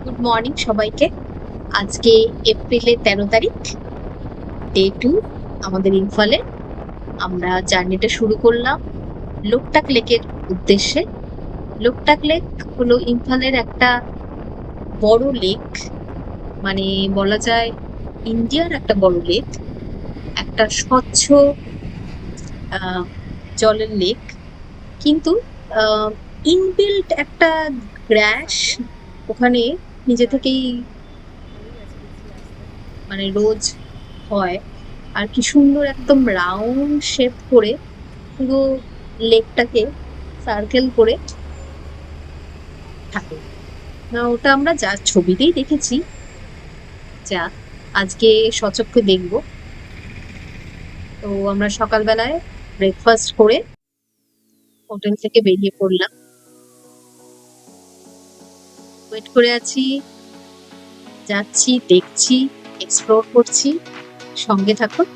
Good morning সবাইকে। আজকে এপ্রিলের 13 তারিখ, ডে 2 আমাদের ইম্ফলে। আমরা জার্নিটা শুরু করলাম লোকটাক লেকের উদ্দেশ্যে। লোকটাক লেক হলো ইম্ফলের একটা বড় লেক, মানে বলা যায় ইন্ডিয়ার একটা বড় লেক, একটা স্বচ্ছ আহ জলের লেক। কিন্তু ইনবিল্ট একটা গ্র্যাশ ওখানে নিজে থেকেই মানে রোজ হয়। আর কি সুন্দর একদম রাউন্ড শেপ করে পুরো লেকটাকে সার্কেল করে থাকে। না, ওটা আমরা যা ছবিতেই দেখেছি, যা আজকে সচক্ষে দেখবো। তো আমরা সকালবেলায় ব্রেকফাস্ট করে হোটেল থেকে বেরিয়ে পড়লাম। ওয়েট করে আছি, যাচ্ছি, দেখছি, এক্সপ্লোর করছি। সঙ্গে থাকুন।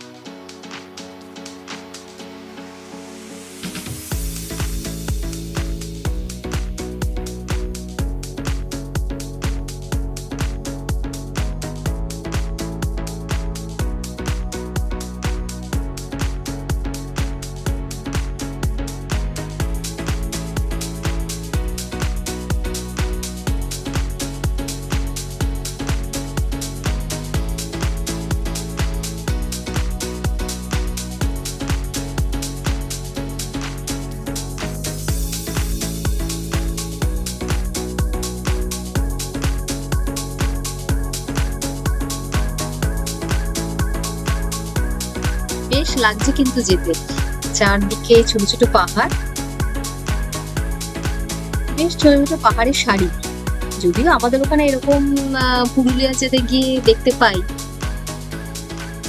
বেশ লাগছে কিন্তু যেতে, চারদিকে ছোট ছোট পাহাড়, বেশ ছোট ছোট পাহাড়ের সারি। যদিও আমাদের ওখানে এরকম পুরুলিয়া যেতে গিয়ে দেখতে পাই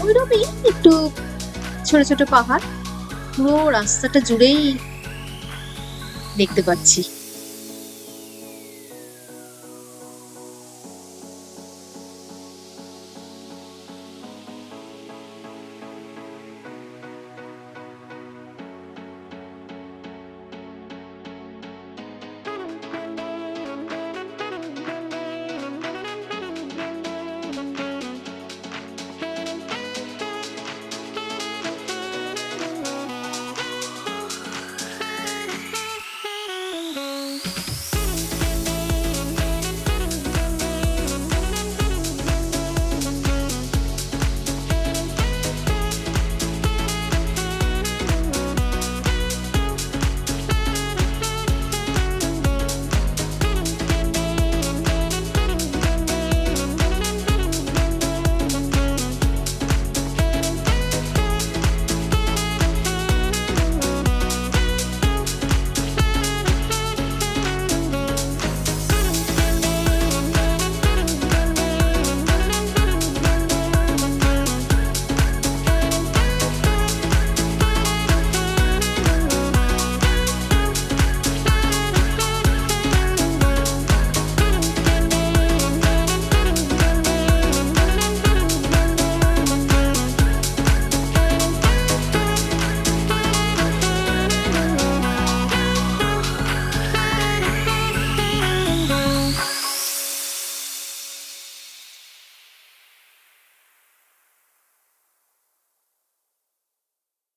ওইরকমই একটু ছোট ছোট পাহাড়, পুরো রাস্তাটা জুড়েই দেখতে পাচ্ছি।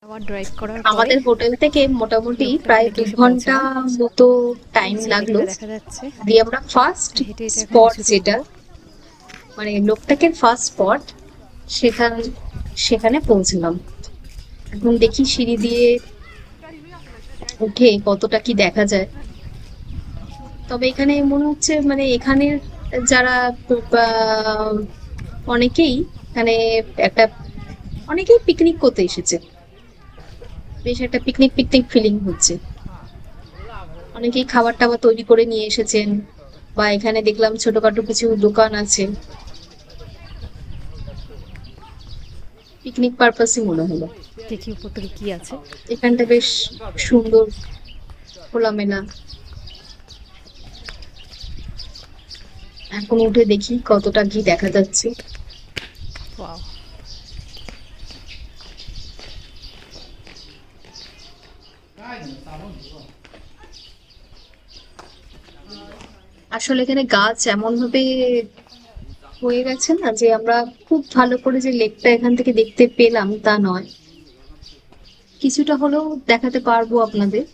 আমার ড্রাইভ করার পরে আমাদের হোটেল থেকে মোটামুটি লোকটাক প্রায় লেকে দু এসে ঘন্টা পৌঁছালাম। মতো এই টাইম যে লাগলো। লেকটা দেখা যাচ্ছে, দিয়ে আমরা ফার্স্ট হেঁটে হেঁটে এখন স্পট নিচে যেটা, নামবো। মানে লোকটাকের ফার্স্ট স্পট, সেখান সেখানে পৌঁছলাম। এখন দেখি সিঁড়ি দিয়ে উঠে কতটা কি দেখা যায়। তবে এখানে মনে হচ্ছে মানে এখানের যারা আহ, অনেকেই এখানে একটা অনেকেই পিকনিক করতে এসেছে। বেশ একটা পিকনিক পিকনিক ফিলিং হচ্ছে। অনেকেই খাবার টাবার তৈরি করে নিয়ে এসেছেন, বা এখানে দেখলাম ছোটখাটো কিছু দোকান আছে। পিকনিক পারপাসই মনে হলো। দেখি উপরটাতে কি আছে। এখানটা বেশ সুন্দর, খোলামেলা। এখন উঠে দেখি কতটা কি দেখা যাচ্ছে। ওয়াও, আর আসলে এখানে গাছ এমন ভাবে হয়ে গেছে না যে আমরা খুব ভালো করে যে লেকটা এখান থেকে দেখতে পেলাম তা নয়, কিছুটা হলেও দেখাতে পারবো আপনাদের।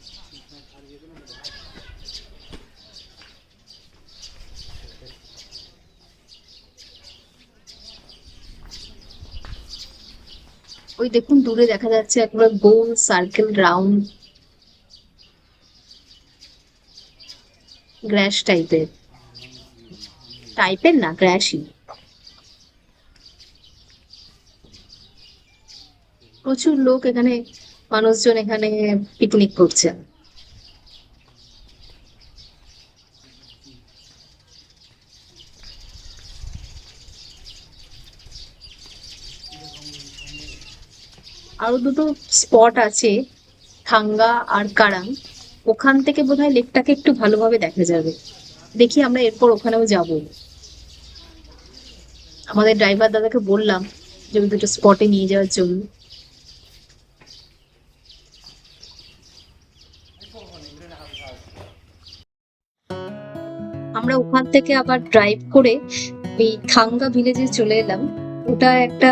ওই দেখুন দূরে দেখা যাচ্ছে একবার গোল সার্কেল রাউন্ড গ্র্যাস টাইপের, টাইপের না গ্র্যাসই। প্রচুর লোক এখানে, মানুষজন এখানে পিকনিক করছে। আরো দুটো স্পট আছে, থাঙ্গা আর কারাং, ওখান থেকে বোধহয় লেকটাকে একটু ভালোভাবে দেখা যাবে। দেখি আমরা এরপর ওখানেও যাব। আমাদের ড্রাইভার দাদাকে বললাম যে ওই দুটো স্পটে নিয়ে যাওয়ার জন্য। আমরা ওখান থেকে আবার ড্রাইভ করে এই থাঙ্গা ভিলেজে চলে এলাম। ওটা একটা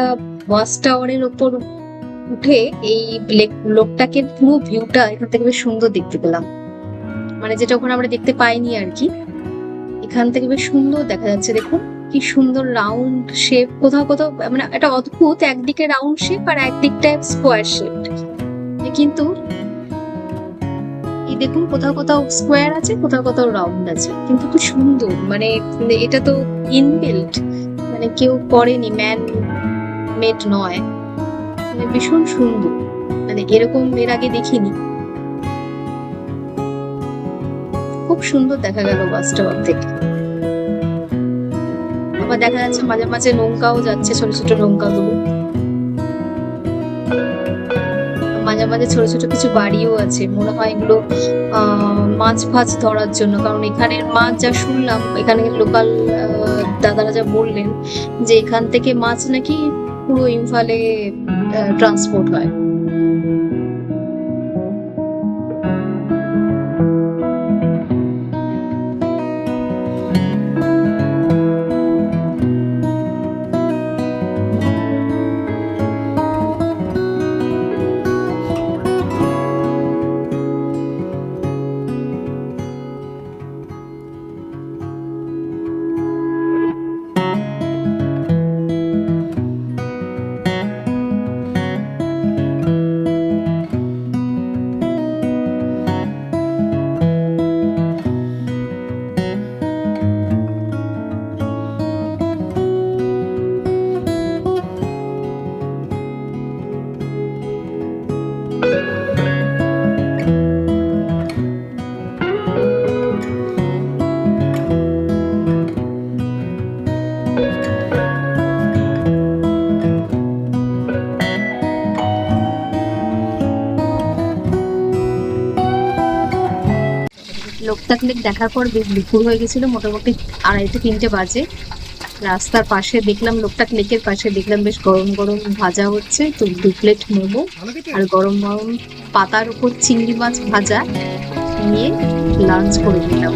ওয়াচ টাওয়ারের ওপর উঠে এই লোকটাকে পুরো ভিউটা এখান থেকে বেশ সুন্দর দেখতে পেলাম, মানে যেটা ওখানে আমরা দেখতে পাইনি আর কি। এখান থেকে বেশ সুন্দর দেখা যাচ্ছে, দেখুন কি সুন্দর রাউন্ড শেপ, কোথাও কোথাও মানে একটা অদ্ভুত, একদিকে রাউন্ড শেপ আর একদিকটা স্কোয়ার শেপ, কিন্তু এই দেখুন কোথাও কোথাও স্কোয়ার আছে, কোথাও কোথাও রাউন্ড আছে, কিন্তু খুব সুন্দর। মানে এটা তো ইনবিল্ট, মানে কেউ করেনি, ম্যান মেড নয়, মানে ভীষণ সুন্দর, মানে এরকম এর আগে দেখিনি। খুব সুন্দর দেখা গেল বাসটা থেকে। আবার দেখা যাচ্ছে মাঝে মাঝে নৌকাও যাচ্ছে, ছোট ছোট নৌকাগুলো, মাঝে মাঝে ছোট ছোট কিছু বাড়িও আছে, মনে হয় এগুলো মাছ ফাছ ধরার জন্য, কারণ এখানের মাছ যা শুনলাম, এখানে লোকাল দাদারা যা বললেন যে এখান থেকে মাছ নাকি পুরো ইম্ফলে ট্রান্সপোর্ট হয়। লোকটাক লেক দেখার পর দুপুর হয়ে গেছিল, মোটামুটি 2:30-3টে বাজে। রাস্তার পাশে দেখলাম, লোকটাক লেকের পাশে দেখলাম বেশ গরম গরম ভাজা হচ্ছে, তো 2 প্লেট মোমো আর গরম গরম পাতার উপর চিংড়ি মাছ ভাজা নিয়ে লাঞ্চ করে দিলাম।